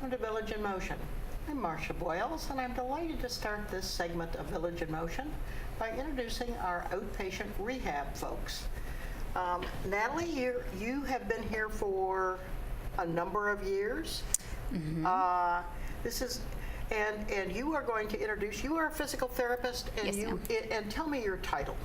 welcome to Village in Motion. I'm Marcia Boyles, and I'm delighted to start this segment of Village in Motion by introducing our outpatient rehab folks. Natalie, you have been here for a number of years. Mm-hmm. And you are going to introduce. You are a physical therapist, and Yes, and tell me your title.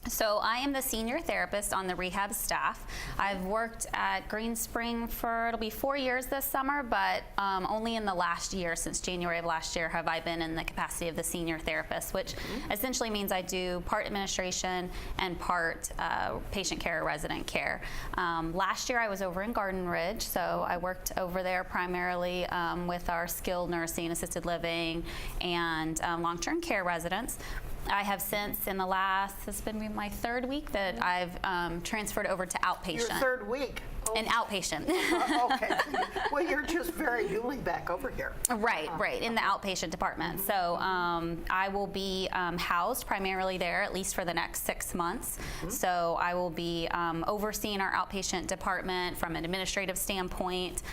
So I am the senior therapist on the rehab staff. I've worked at Greenspring for, it'll be 4 years this summer, but only in the last year, since January of last year, have I been in the capacity of the senior therapist, which essentially means I do part administration and part patient care or resident care. Last year I was over in Garden Ridge, so I worked over there primarily with our skilled nursing, assisted living, and long-term care residents. I have since, in the last, this has been my third week that I've transferred over to outpatient. Your third week? Oh. An outpatient. Okay. Well, you're just very newly back over here. Right, in the outpatient department. So I will be housed primarily there, at least for the next 6 months. So I will be overseeing our outpatient department from an administrative standpoint,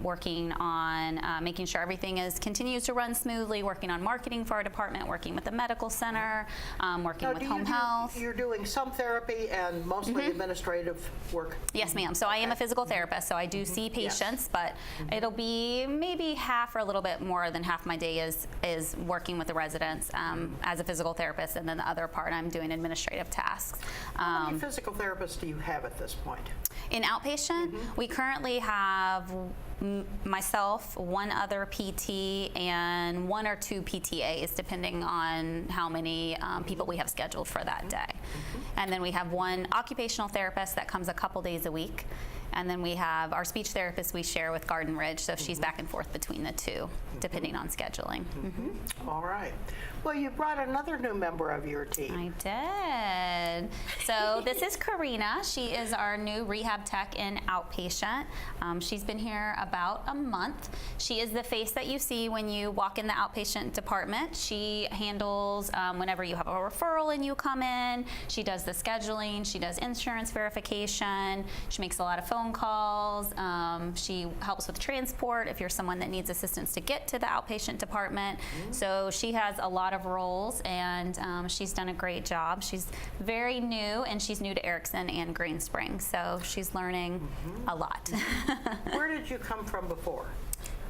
working on making sure everything continues to run smoothly, working on marketing for our department, working with the medical center, working with home health. You're doing some therapy and mostly administrative work? Yes, ma'am. So I am a physical therapist, so I do see patients, but it'll be maybe half or a little bit more than half my day is working with the residents as a physical therapist, and then the other part I'm doing administrative tasks. How many physical therapists do you have at this point? In outpatient, we currently have myself, one other PT, and 1 or 2 PTAs, depending on how many people we have scheduled for that day. And then we have 1 occupational therapist that comes a couple days a week. And then we have our speech therapist we share with Garden Ridge, so she's back and forth between the 2, depending on scheduling. All right. Well, you brought another new member of your team. I did. So this is Karina. She is our new rehab tech in outpatient. She's been here about a month. She is the face that you see when you walk in the outpatient department. She handles whenever you have a referral and you come in. She does the scheduling. She does insurance verification. She makes a lot of phone calls. She helps with transport if you're someone that needs assistance to get to the outpatient department. So she has a lot of roles, and she's done a great job. She's very new, and she's new to Erickson and Greenspring, so she's learning a lot. Where did you come from before?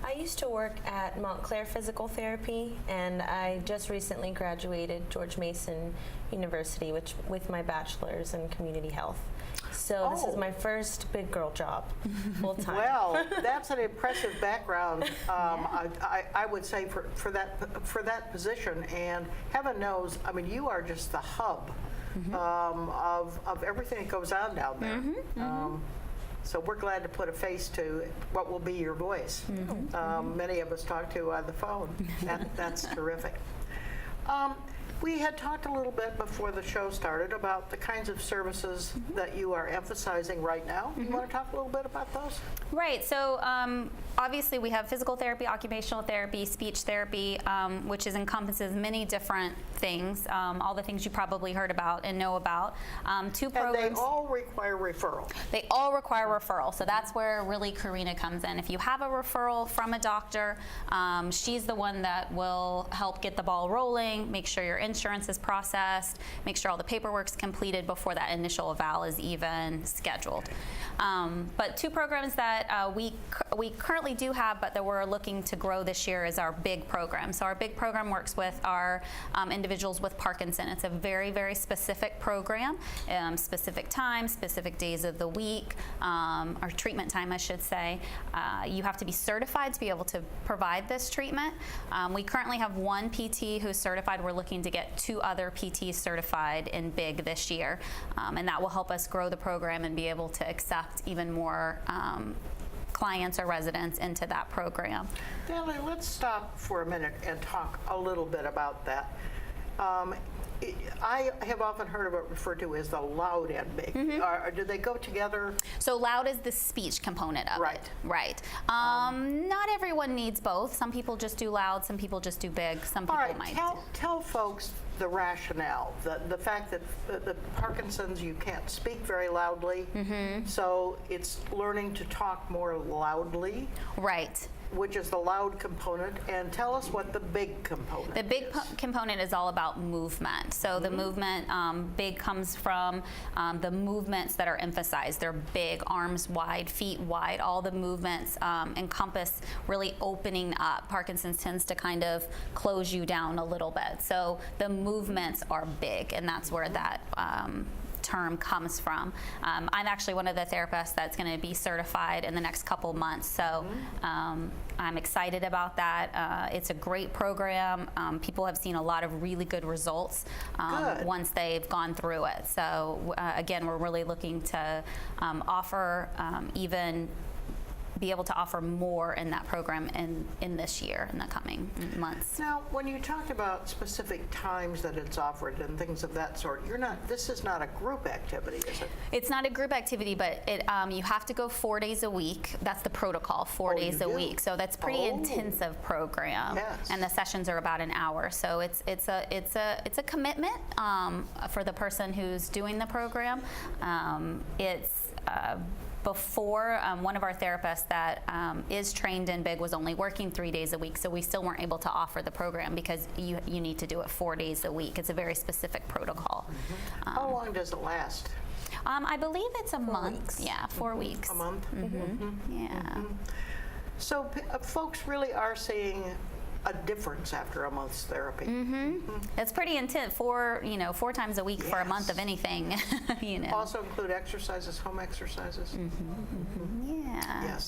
I used to work at Montclair Physical Therapy, and I just recently graduated George Mason University with my bachelor's in community health. So this is my first big girl job, full time. Well, that's an impressive background, I would say, for that position. And heaven knows, I mean, you are just the hub of everything that goes on down there. So we're glad to put a face to what will be your voice. Many of us talk to on the phone. That's terrific. We had talked a little bit before the show started about the kinds of services that you are emphasizing right now. Do you want to talk a little bit about those? Right. So obviously we have physical therapy, occupational therapy, speech therapy, which encompasses many different things, all the things you probably heard about and know about. 2 programs. And they all require referral. They all require referral. So that's where really Karina comes in. If you have a referral from a doctor, she's the one that will help get the ball rolling, make sure your insurance is processed, make sure all the paperwork's completed before that initial eval is even scheduled. But 2 programs that we currently do have, but that we're looking to grow this year, is our BIG program. So our BIG program works with our individuals with Parkinson. It's a very, very specific program, specific time, specific days of the week, or treatment time, I should say. You have to be certified to be able to provide this treatment. We currently have 1 PT who's certified. We're looking to get 2 other PTs certified in BIG this year, and that will help us grow the program and be able to accept even more clients or residents into that program. Natalie, let's stop for a minute and talk a little bit about that. I have often heard of it referred to as the loud and big. Do they go together? So loud is the speech component of it. Right. Not everyone needs both. Some people just do loud, some people just do big, some people might. Tell folks the rationale, the fact that the Parkinson's, you can't speak very loudly, so it's learning to talk more loudly. Right. which is the loud component, and tell us what the big component The big is. component is all about movement. So the movement, big comes from the movements that are emphasized. They're big, arms wide, feet wide. All the movements encompass really opening up. Parkinson's tends to kind of close you down a little bit. So the movements are big, and that's where that term comes from. I'm actually one of the therapists that's going to be certified in the next couple months, so I'm excited about that. It's a great program. People have seen a lot of really good results once they've gone through it. So again, we're really looking to offer even be able to offer more in that program in this year, in the coming months. Now, when you talked about specific times that it's offered and things of that sort, this is not a group activity, is it? It's not a group activity, but you have to go 4 days a week. That's the protocol, 4 days a week. So that's pretty intensive program. Yes. And the sessions are about an hour. So it's a commitment for the person who's doing the program. Before, one of our therapists that is trained in BIG was only working 3 days a week, so we still weren't able to offer the program because you need to do it 4 days a week. It's a very specific protocol. How long does it last? I believe it's a month. weeks. Yeah, 4 weeks. A month? Yeah. So folks really are seeing a difference after a month's therapy. It's pretty intense. 4 times a week for a month of anything. Also include exercises, home exercises. Yeah. Yes,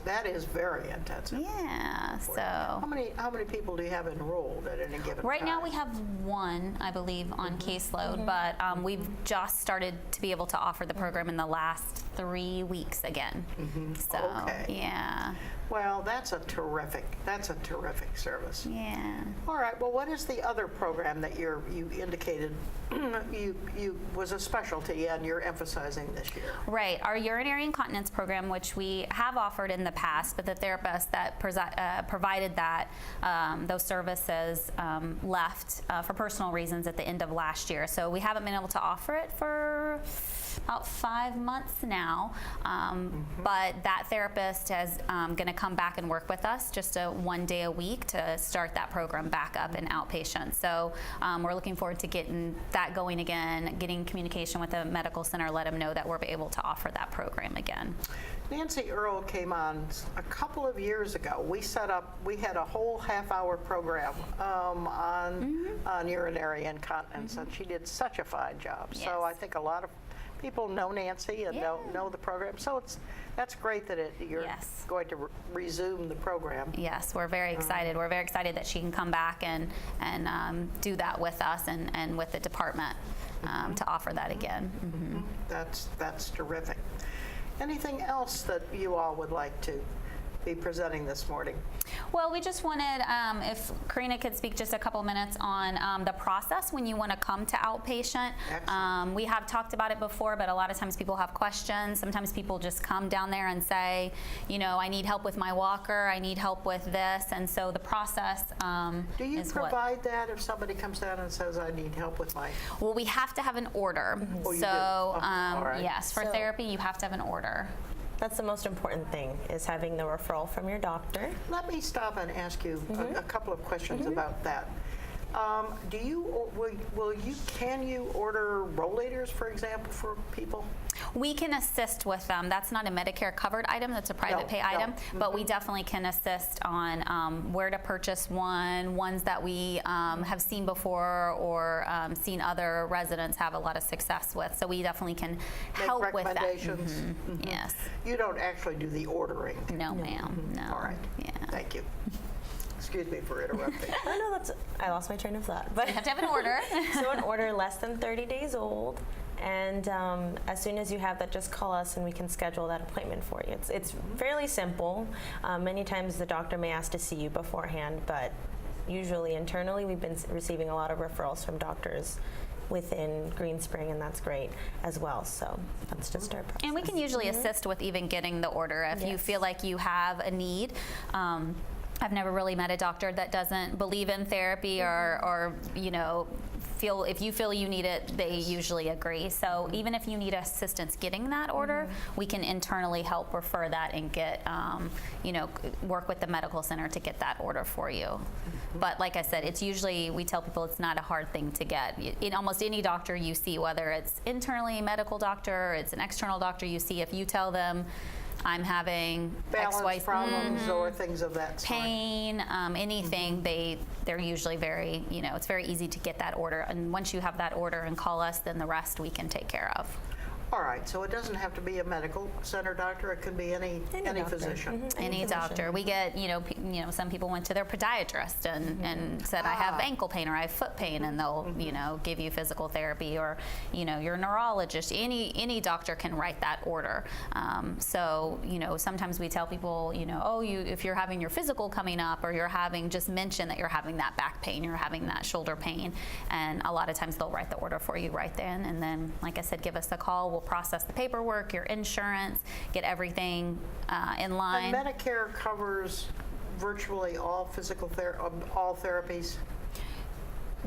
that is very intensive. Yeah. for you. So. How many people do you have enrolled at any given Right time? now we have 1, I believe, on caseload, but we've just started to be able to offer the program in the last 3 weeks again. So, Okay. yeah. Well, that's a terrific service. Yeah. All right. Well, what is the other program that you indicated you was a specialty and you're emphasizing this year? Right. Our urinary incontinence program, which we have offered in the past, but the therapist that provided that those services left for personal reasons at the end of last year. So we haven't been able to offer it for about 5 months now, but that therapist is going to come back and work with us just 1 day a week to start that program back up in outpatient. So we're looking forward to getting that going again, getting communication with the medical center, let them know that we're able to offer that program again. Nancy Earle came on a couple of years ago. We had a whole half-hour program on urinary incontinence, and she did such a fine job. Yes. So I think a lot of people know Nancy and know the program. So that's great that you're going to resume the program. Yes, we're very excited. We're very excited that she can come back and do that with us and with the department to offer that again. That's terrific. Anything else that you all would like to be presenting this morning? Well, we just wanted, if Karina could speak just a couple minutes on the process when you want to come to outpatient. We have talked about it before, but a lot of times people have questions. Sometimes people just come down there and say, I need help with my walker, I need help with this, and so the process Do you is provide that if somebody comes down and says, I need help with my... Well, we have to have an order. Oh, you do? So, All right. yes, for So- therapy, you have to have an order. That's the most important thing, is having the referral from your doctor. Let me stop and ask you a couple of questions about that. Can you order rollators, for example, for people? We can assist with them. That's not a Medicare covered item, that's a private pay item, but we definitely can assist on where to purchase ones that we have seen before or seen other residents have a lot of success with. So we definitely can help with that. Recommendations? Yes. You don't actually do the ordering? No, ma'am. No. All right. Yeah. Thank you. Excuse me for interrupting. Oh, no, I lost my train of thought. But You have to have an order. so an order less than 30 days old. And as soon as you have that, just call us and we can schedule that appointment for you. It's fairly simple. Many times the doctor may ask to see you beforehand, but usually internally we've been receiving a lot of referrals from doctors within Greenspring, and that's great as well. So that's just our process. And we can usually assist with even getting the order if you Yes. feel like you have a need. I've never really met a doctor that doesn't believe in therapy or if you feel you need it, they usually agree. So even if you need assistance getting that order, we can internally help refer that and get, work with the medical center to get that order for you. But like I said, it's usually, we tell people it's not a hard thing to get. In almost any doctor you see, whether it's internally a medical doctor or it's an external doctor you see, if you tell them, I'm having balance problems or things of that sort. Pain, anything, they're usually very, it's very easy to get that order. And once you have that order and call us, then the rest we can take care of. All right, so it doesn't have to be a medical center doctor. It can be any doctor. physician. Any doctor. We get, some people went to their podiatrist and said, I have ankle pain or I have foot pain, and they'll, give you physical therapy, or, your neurologist. Any doctor can write that order. So, sometimes we tell people, if you're having your physical coming up, or you're having, just mention that you're having that back pain, you're having that shoulder pain, and a lot of times they'll write the order for you right then. And then, like I said, give us a call. We'll process the paperwork, your insurance, get everything in line. And Medicare covers virtually all all therapies?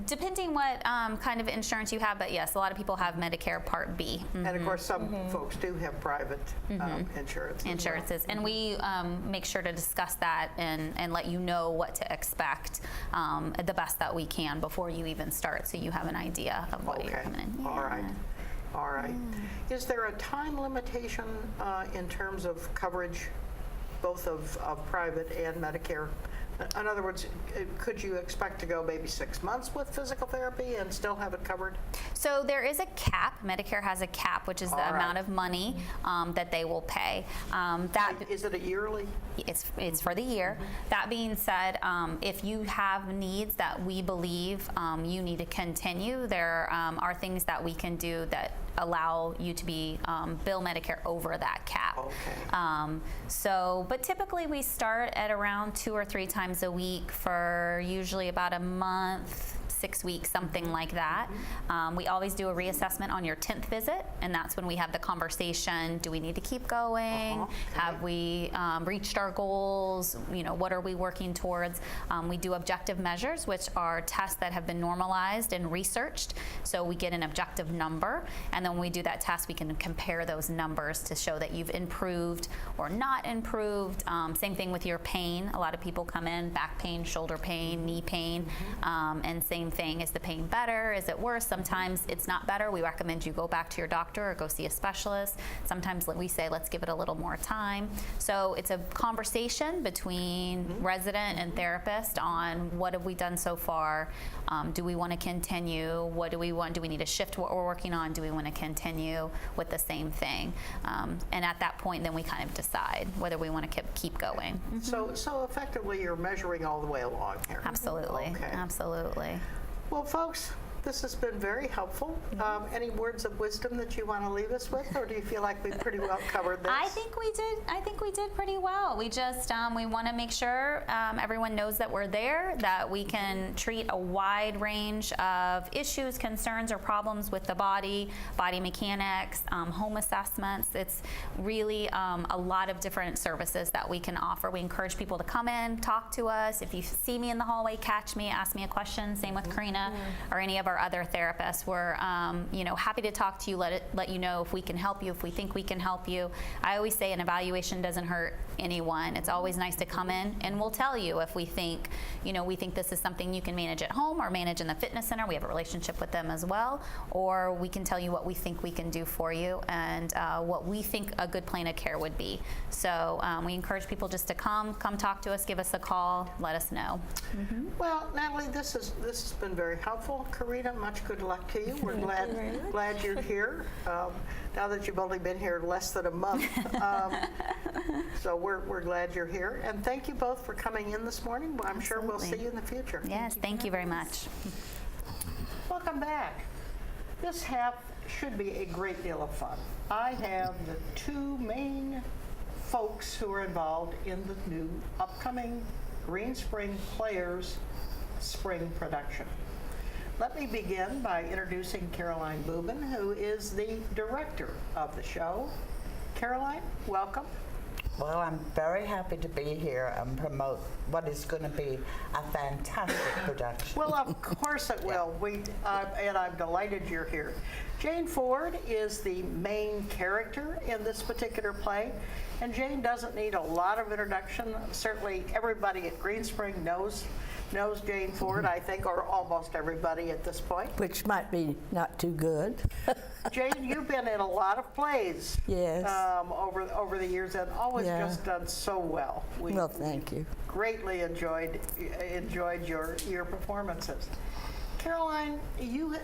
Depending what kind of insurance you have, but yes, a lot of people have Medicare Part B. And of course, some folks do have private insurance. Insurances, and we make sure to discuss that and let you know what to expect the best that we can before you even start, so you have an idea of what you're coming in. All right. All right. Is there a time limitation in terms of coverage, both of private and Medicare? In other words, could you expect to go maybe 6 months with physical therapy and still have it covered? So there is a cap. Medicare has a cap, which is the amount of money that they will pay. Is it a yearly? It's for the year. That being said, if you have needs that we believe you need to continue, there are things that we can do that allow you to be bill Medicare over that cap. Okay. But typically we start at around 2 or 3 times a week for usually about a month, 6 weeks, something like that. We always do a reassessment on your 10th visit, and that's when we have the conversation. Do we need to keep going? Have we reached our goals? What are we working towards? We do objective measures, which are tests that have been normalized and researched. So we get an objective number, and then when we do that test, we can compare those numbers to show that you've improved or not improved. Same thing with your pain. A lot of people come in, back pain, shoulder pain, knee pain, and same thing. Is the pain better? Is it worse? Sometimes it's not better. We recommend you go back to your doctor or go see a specialist. Sometimes we say, let's give it a little more time. So it's a conversation between resident and therapist on what have we done so far? Do we want to continue? What do we want? Do we need to shift what we're working on? Do we want to continue with the same thing? And at that point, then we kind of decide whether we want to keep going. So effectively, you're measuring all the way along here. Absolutely. Okay. Absolutely. Well, folks, this has been very helpful. Any words of wisdom that you want to leave us with, or do you feel like we pretty well covered this? I think we did pretty well. We just we want to make sure everyone knows that we're there, that we can treat a wide range of issues, concerns, or problems with the body mechanics, home assessments. It's really a lot of different services that we can offer. We encourage people to come in, talk to us. If you see me in the hallway, catch me, ask me a question. Same with Karina or any of our other therapists. We're happy to talk to you, let you know if we can help you, if we think we can help you. I always say an evaluation doesn't hurt anyone. It's always nice to come in, and we'll tell you if we think this is something you can manage at home or manage in the fitness center. We have a relationship with them as well, or we can tell you what we think we can do for you and what we think a good plan of care would be. So we encourage people just to come talk to us, give us a call, let us know. Well, Natalie, this has been very helpful. Karina, much good luck to you. We're glad you're here. Now that you've only been here less than a month, so we're glad you're here. And thank you both for coming in this morning. I'm sure we'll see you in the future. Yes, thank you very much. Welcome back. This half should be a great deal of fun. I have the 2 main folks who are involved in the new upcoming Greenspring Players spring production. Let me begin by introducing Caroline Boobin, who is the director of the show. Caroline, welcome. Well, I'm very happy to be here and promote what is going to be a fantastic production. Well, of course it will. And I'm delighted you're here. Jane Ford is the main character in this particular play, and Jane doesn't need a lot of introduction. Certainly everybody at Greenspring knows Jane Ford, I think, or almost everybody at this point. Which might be not too good. Jane, you've been in a lot of plays Yes. over the years, and always Yeah. just done so well. Well, thank you. Greatly enjoyed your performances. Caroline,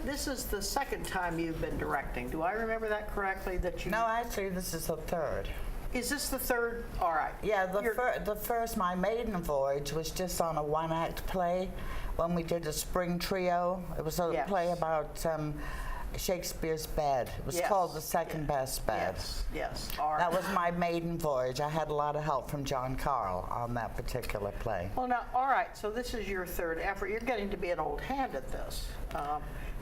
this is the second time you've been directing. Do I remember that correctly? No, actually, this is the third. Is this the third? All right. Yeah, the first, my maiden voyage, was just on a one-act play when we did a spring trio. It was a Yes. play about Shakespeare's bed. It was Yes. called The Second Best Bed. Yes. All right. That was my maiden voyage. I had a lot of help from John Carl on that particular play. Well, now, all right. So this is your third effort. You're getting to be an old hand at this,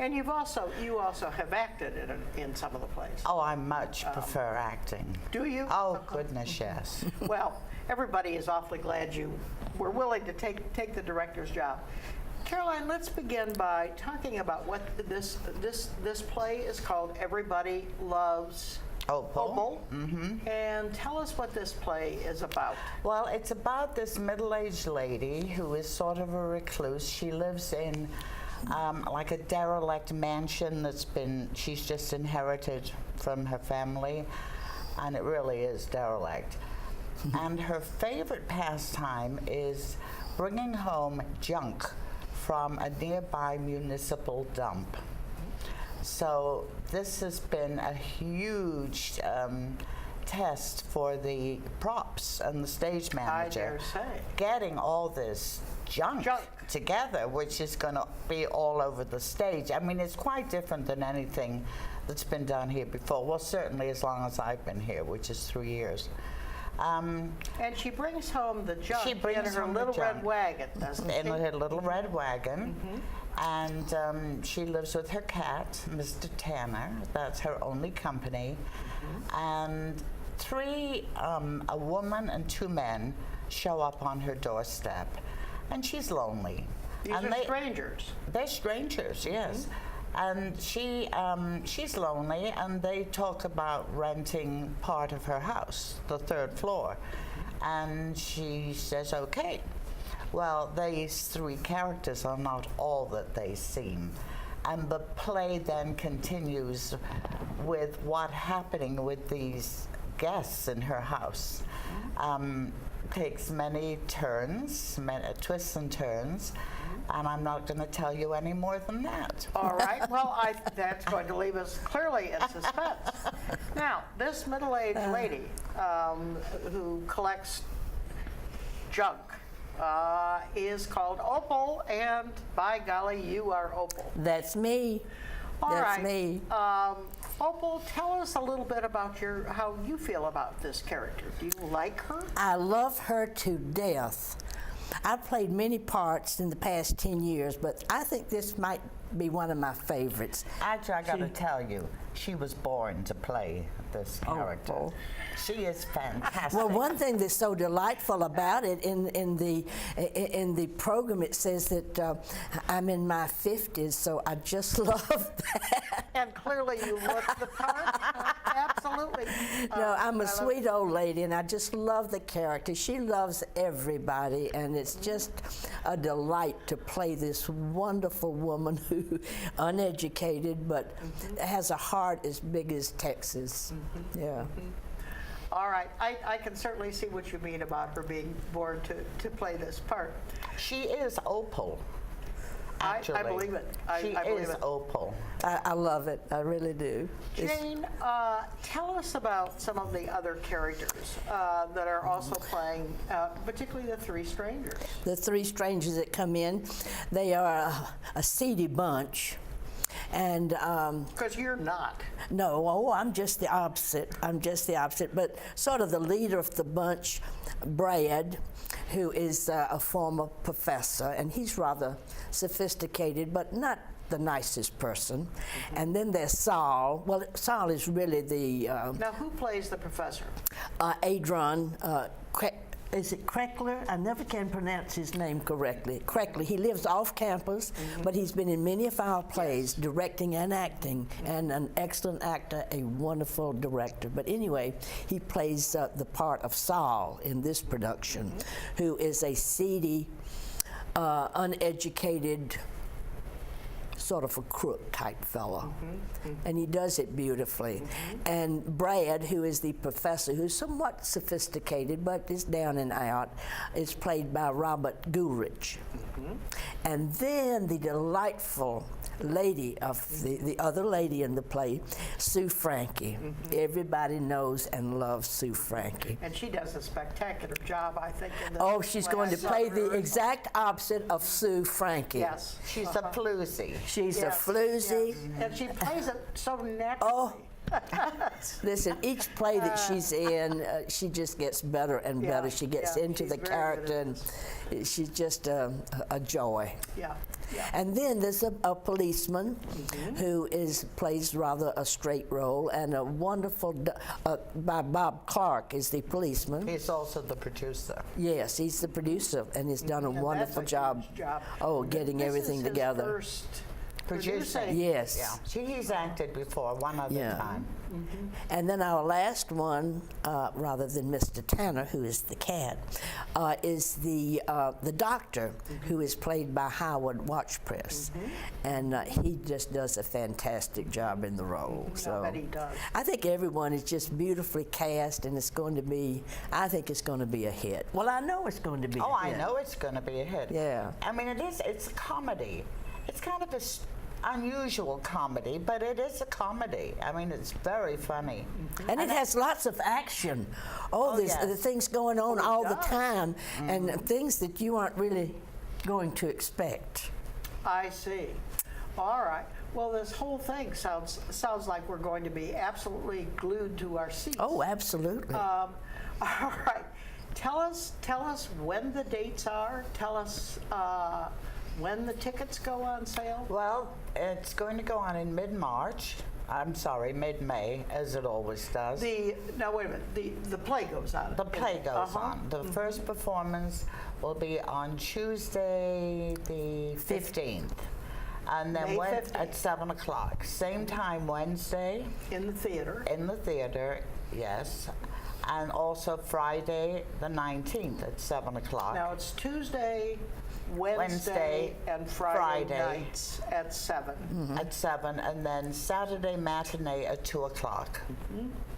and you also have acted in some of the plays. Oh, I much prefer acting. Do you? Oh, goodness, yes. Well, everybody is awfully glad you were willing to take the director's job. Caroline, let's begin by talking about what this play is called. Everybody Loves Opal. Mm-hmm. And tell us what this play is about. Well, it's about this middle-aged lady who is sort of a recluse. She lives in like a derelict mansion she's just inherited from her family, and it really is derelict. And her favorite pastime is bringing home junk from a nearby municipal dump. So this has been a huge test for the props and the stage manager. I dare say. Getting all this junk together, which is going to be all over the stage. I mean, it's quite different than anything that's been done here before. Well, certainly as long as I've been here, which is 3 years. And she brings home the junk in her little red wagon, doesn't she? In her little red wagon. And she lives with her cat, Mr. Tanner. That's her only company. And a woman and 2 men show up on her doorstep. And she's lonely. These and are strangers. They're strangers, yes. And she's lonely, and they talk about renting part of her house, the 3rd floor. And she says, okay. Well, these 3 characters are not all that they seem. And the play then continues with what's happening with these guests in her house. Takes many turns, twists and turns. And I'm not going to tell you any more than that. All right. Well, that's going to leave us clearly in suspense. Now, this middle-aged lady who collects junk is called Opal, and by golly, you are Opal. That's me. That's me. Opal, tell us a little bit about how you feel about this character. Do you like her? I love her to death. I've played many parts in the past 10 years, but I think this might be one of my favorites. Actually, I got to tell you, she was born to play this character. Opal. She is fantastic. Well, one thing that's so delightful about it, in the program, it says that I'm in my 50s, so I just love that. And clearly you look the part. Absolutely. No, I'm a sweet old lady, and I just love the character. She loves everybody, and it's just a delight to play this wonderful woman who, uneducated, but has a heart as big as Texas. Yeah. All right. I can certainly see what you mean about her being born to play this part. She is Opal. Actually, I believe it. She I believe is it. Opal. I love it. I really do. Jane, tell us about some of the other characters that are also playing, particularly the 3 strangers. The 3 strangers that come in, they are a seedy bunch. And Because you're not. no, I'm just the opposite. But sort of the leader of the bunch, Brad, who is a former professor, and he's rather sophisticated, but not the nicest person. And then there's Saul. Well, Saul is really the Now, who plays the professor? Adron. Is it Kreckler? I never can pronounce his name correctly. Kreckler. He lives off campus, but he's been in many of our plays, directing and acting, and an excellent actor, a wonderful director. But anyway, he plays the part of Saul in this production, who is a seedy, uneducated, sort of a crook type fellow. And he does it beautifully. And Brad, who is the professor, who's somewhat sophisticated but is down and out, is played by Robert Gulrich. And then the delightful lady of the other lady in the play, Sue Frankie. Everybody knows and loves Sue Frankie. And she does a spectacular job, I think. In the Oh, she's going to last play the rehearsal. exact opposite of Sue Frankie. Yes. She's a floozy. She's a Yes, floozy. yes. And she plays it so naturally. Oh, listen, each play that she's in, she just gets better and Yeah, better. She gets yeah, into she's the very good character, at and she's just a joy. Yeah, yeah. And then there's a policeman who plays rather a straight role, and a wonderful, by Bob Clark is the policeman. He's also the producer. Yes, he's the producer, and he's done a And wonderful that's a job. huge job. Oh, getting This everything is his together. First Producing. Yes. Yeah. He's acted before one other Yeah. time. And then our last one, rather than Mr. Tanner, who is the cat, is the doctor, who is played by Howard Watchpress, and he just does a fantastic job in the role. So bet he does. I think everyone is just beautifully cast, and it's going to be. I think it's going to be a hit. Well, I know it's going to be. Oh, a I hit. know it's going to be a hit. Yeah. I mean, it's a comedy. It's kind of a unusual comedy, but it is a comedy. I mean, it's very funny. And it has lots of action. Oh, There's yes. the things going on all the does. time, and things that you aren't really going to expect. I see. All right. Well, this whole thing sounds like we're going to be absolutely glued to our seats. Oh, absolutely. All right. Tell us when the dates are. Tell us when the tickets go on sale. Well, it's going to go on in mid-March. I'm sorry, mid-May, as it always does. Now wait a minute. The play goes on. The play goes on. The first performance will be on Tuesday, the 15th. And then May 15th. at 7 o'clock. Same time Wednesday In the theater. in the theater, yes. And also Friday, the 19th at 7 o'clock. Now it's Tuesday, Wednesday, and Friday nights at 7. At 7, and then Saturday matinee at 2 o'clock.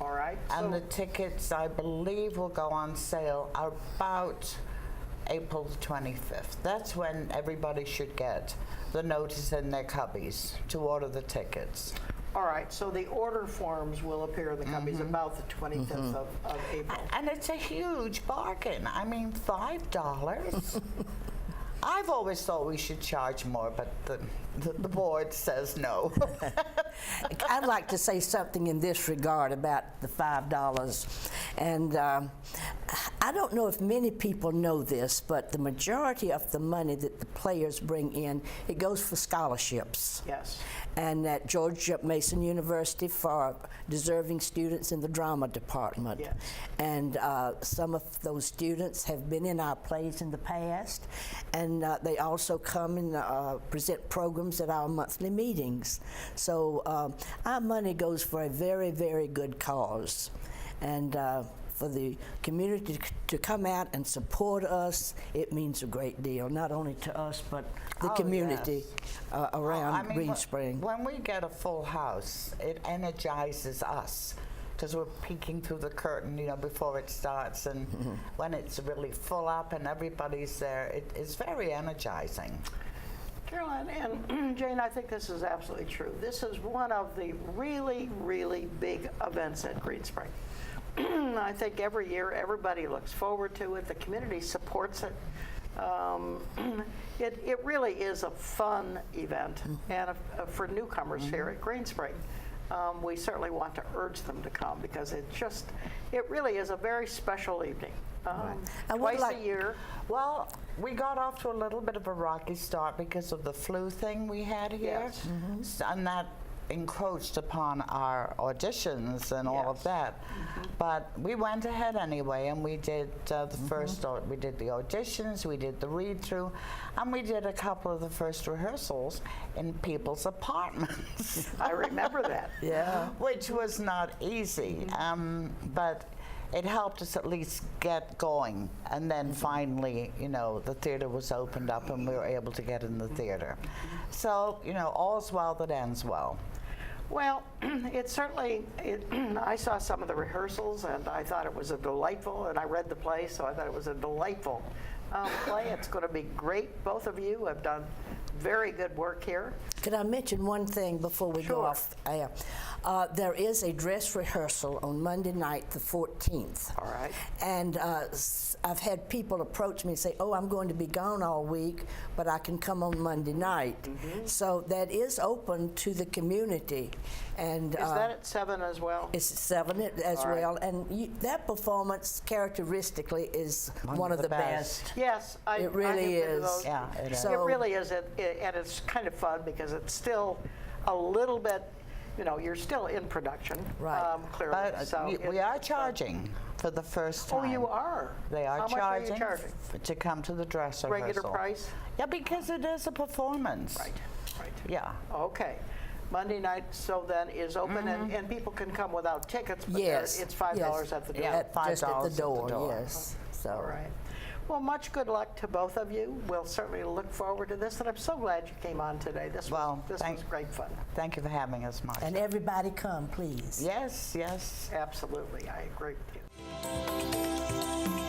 All right. And so the tickets, I believe, will go on sale about April 25th. That's when everybody should get the notice in their cubbies to order the tickets. all right. So the order forms will appear in the cubbies about the 25th of April. And it's a huge bargain. I mean, $5. I've always thought we should charge more, but the board says no. I'd like to say something in this regard about the $5. And I don't know if many people know this, but the majority of the money that the players bring in, it goes for scholarships. Yes. And at George Mason University for deserving students in the drama department. Yes. And some of those students have been in our plays in the past, and they also come and present programs at our monthly meetings. So our money goes for a very, very good cause. And for the community to come out and support us, it means a great deal, not only to us, but the Oh, community around I mean, Greenspring. When we get a full house, it energizes us because we're peeking through the curtain, you know, before it starts, and when it's really full up and everybody's there, it's very energizing. Caroline and Jane, I think this is absolutely true. This is one of the really, really big events at Greenspring. I think every year everybody looks forward to it. The community supports it. It really is a fun event, and for newcomers here at Greenspring, we certainly want to urge them to come because it really is a very special evening. I would Twice like- a year. Well, we got off to a little bit of a rocky start because of the flu thing we had here. Yes. And that encroached upon our auditions and all of Yes. that. But we went ahead anyway, and we did the first, we did the auditions, we did the read-through, and we did a couple of the first rehearsals in people's apartments. I remember that. Yeah. Which was not easy, but it helped us at least get going. And then finally, you know, the theater was opened up and we were able to get in the theater. So, you know, all's well that ends well. Well, it certainly, I saw some of the rehearsals and I thought it was a delightful, and I read the play, so I thought it was a delightful play. It's going to be great. Both of you have done very good work here. Could I mention one thing before we go Sure. off air? There is a dress rehearsal on Monday night, the 14th. All right. And I've had people approach me and say, oh, I'm going to be gone all week, but I can come on Monday night. So that is open to the community. And Is that at 7 as well? it's 7 as All right. well. And that performance characteristically is one of the best. Yes, I It really I have been to is. those. Yeah, it is. So- It really is, and it's kind of fun because it's still a little bit, you know, you're still in production. Right. Clearly. But so we it's are fun. charging for the first time. Oh, you are? They are How charging, much are you charging? to come to the dress rehearsal. Regular price? Yeah, because it is a performance. Right. Yeah. Okay. Monday night, so then, is open, and people can come without tickets, but Yes. it's $5 yes. at the door. Yeah. Just at $5 the at the door, door. yes. So. All right. Well, much good luck to both of you. We'll certainly look forward to this, and I'm so glad you came on today. This Well, was great fun. Thank you for having us, Marcia. And everybody come, please. Yes, yes. Absolutely, I agree with you.